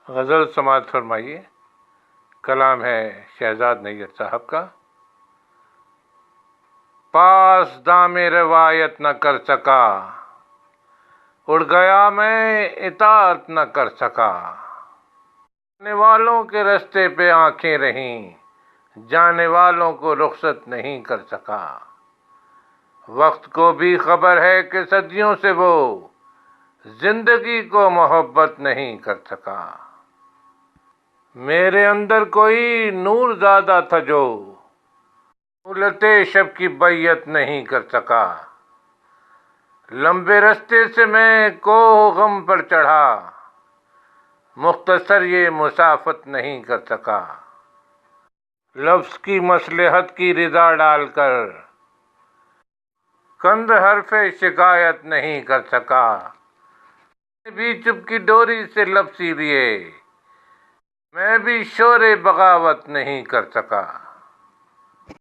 غزل سماعت فرمائیے۔ کلام ہے شہزاد نیّر صاحب کا۔ پاس دام روایت نہ کر سکا، اڑ گیا میں اطاعت نہ کر سکا۔ جانے والوں کے رستے پہ آنکھیں رہیں، جانے والوں کو رخصت نہیں کر سکا۔ وقت کو بھی خبر ہے کہ صدیوں سے وہ زندگی کو محبت نہیں کر سکا۔ میرے اندر کوئی نور زیادہ تھا جو مہلت شب کی بیعت نہیں کر سکا۔ لمبے رستے سے میں کوہ غم پر چڑھا، مختصر یہ مسافت نہیں کر سکا۔ لفظ کی مصلحت کی رضا ڈال کر کند حرف شکایت نہیں کر سکا۔ میں بھی چپ کی ڈوری سے لب سی لیے، میں بھی شور بغاوت نہیں کر سکا۔